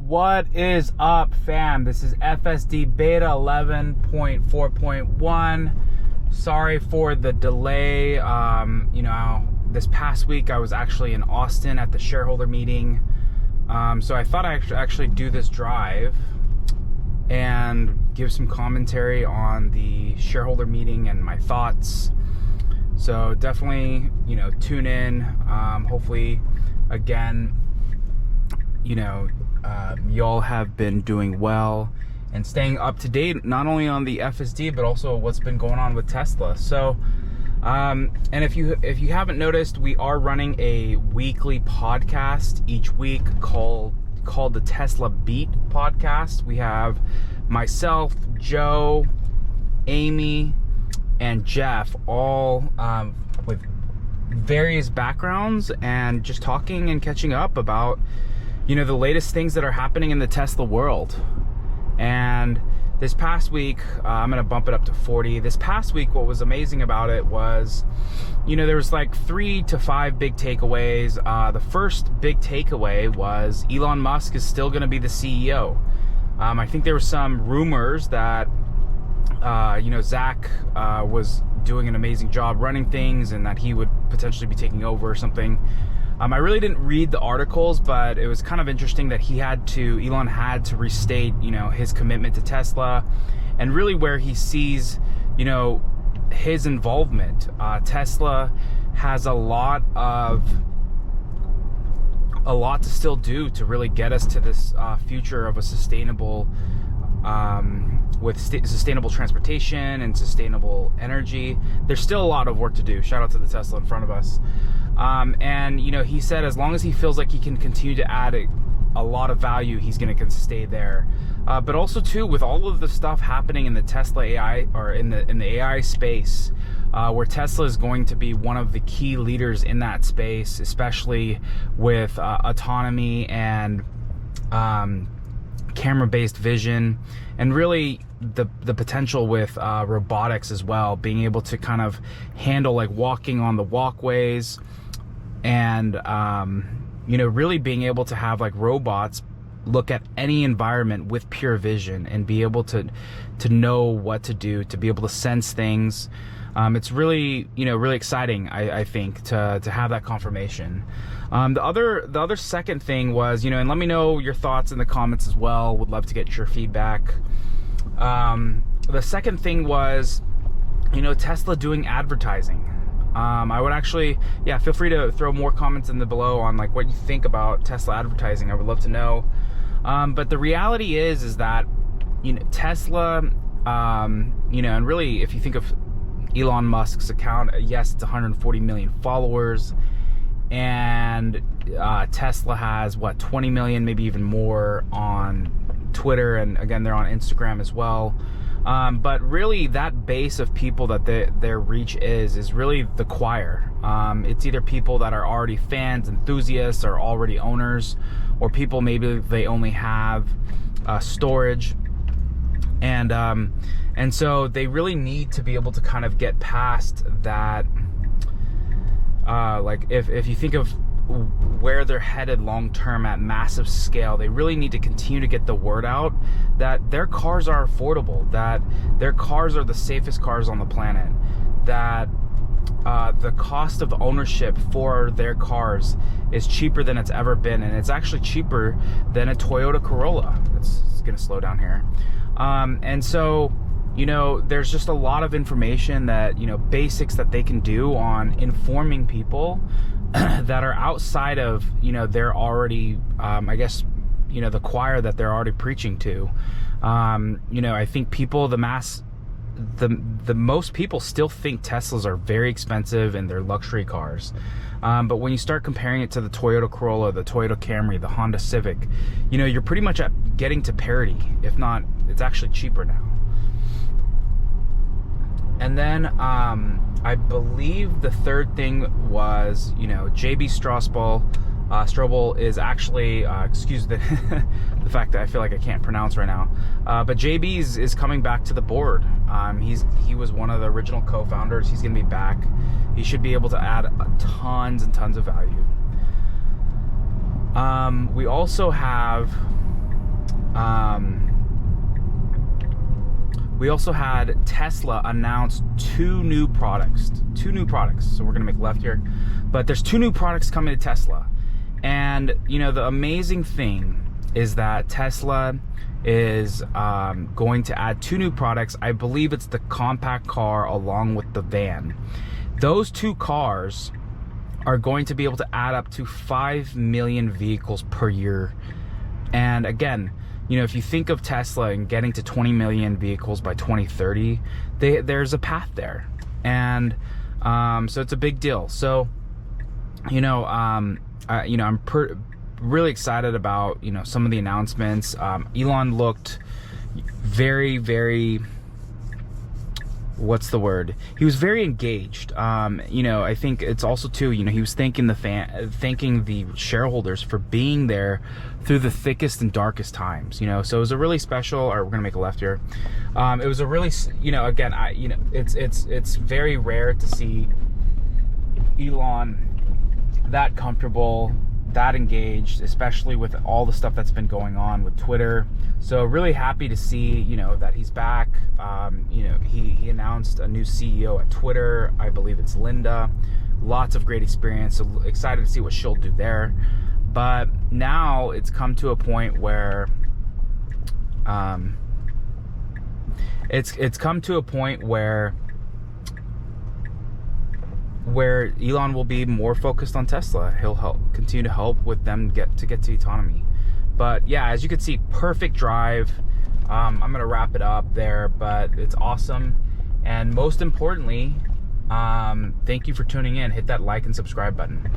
What is up, fam? This is FSD Beta 11.4.1. Sorry for the delay. This past week I was actually in Austin at the shareholder meeting. So I thought I'd actually do this drive and give some commentary on the shareholder meeting and my thoughts. So definitely, tune in. Hopefully, again, y'all have been doing well and staying up to date, not only on the FSD, but also what's been going on with Tesla. So, and if you haven't noticed, we are running a weekly podcast each week called the Tesla Beat podcast. We have myself, Joe, Amy, and Jeff, all with various backgrounds, and just talking and catching up about the latest things that are happening in the Tesla world. And this past week, I'm gonna bump it up to 40. This past week, what was amazing about it was, there was like 3 to 5 big takeaways. The first big takeaway was Elon Musk is still gonna be the CEO. I think there were some rumors that, Zach was doing an amazing job running things and that he would potentially be taking over or something. I really didn't read the articles, but it was kind of interesting that Elon had to restate, his commitment to Tesla and really where he sees, his involvement. Tesla has a lot to still do to really get us to this future of a sustainable, with sustainable transportation and sustainable energy. There's still a lot of work to do. Shout out to the Tesla in front of us. And he said as long as he feels like he can continue to add a lot of value, he's going to stay there. But also too, with all of the stuff happening in the Tesla AI, or in the AI space, where Tesla is going to be one of the key leaders in that space, especially with autonomy and camera-based vision, and really the potential with robotics as well, being able to kind of handle like walking on the walkways, and really being able to have like robots look at any environment with pure vision and be able to know what to do, to be able to sense things. It's really really exciting, I think, to have that confirmation. The other second thing was, and let me know your thoughts in the comments as well. Would love to get your feedback. The second thing was, Tesla doing advertising. I would actually, feel free to throw more comments in the below on like what you think about Tesla advertising. I would love to know. But the reality is that, Tesla, and really if you think of Elon Musk's account, yes, it's 140 million followers, and Tesla has 20 million, maybe even more on Twitter, and again they're on Instagram as well. But really that base of people that their reach is really the choir. It's either people that are already fans, enthusiasts, or already owners, or people maybe they only have storage. And so they really need to be able to kind of get past that. Like if you think of where they're headed long term at massive scale, they really need to continue to get the word out that their cars are affordable, that their cars are the safest cars on the planet, that the cost of ownership for their cars is cheaper than it's ever been, and it's actually cheaper than a Toyota Corolla. It's gonna slow down here. And so there's just a lot of information that, basics that they can do on informing people that are outside of, they're already, the choir that they're already preaching to. I think people, the most people still think Teslas are very expensive and they're luxury cars. But when you start comparing it to the Toyota Corolla, the Toyota Camry, the Honda Civic, you're pretty much getting to parity. If not, it's actually cheaper now. And then I believe the third thing was, JB Strobel is actually, excuse the the fact that I feel like I can't pronounce right now, but JB is coming back to the board. He was one of the original co-founders. He's going to be back. He should be able to add tons and tons of value. We also have we also had Tesla announce two new products. So we're gonna make a left here, but there's two new products coming to Tesla. And you know, the amazing thing is that Tesla is going to add two new products. I believe it's the compact car along with the van. Those two cars are going to be able to add up to 5 million vehicles per year. And again, you know, if you think of Tesla and getting to 20 million vehicles by 2030, there's a path there. And so it's a big deal. So, you know, I'm really excited about, you know, some of the announcements. Elon looked very, very, what's the word? He was very engaged. You know, I think it's also too, you know, he was thanking the shareholders for being there through the thickest and darkest times, you know. So it was a really special, or we're gonna make a left here. It was a really, you know, again, it's very rare to see Elon that comfortable, that engaged, especially with all the stuff that's been going on with Twitter. So really happy to see, you know, that he's back. You know, he announced a new CEO at Twitter. I believe it's Linda. Lots of great experience. So excited to see what she'll do there. But now it's come to a point where it's come to a point where Elon will be more focused on Tesla. He'll continue to help with them get to autonomy. But yeah, as you can see, perfect drive. I'm gonna wrap it up there, but it's awesome. And most importantly, thank you for tuning in. Hit that like and subscribe button.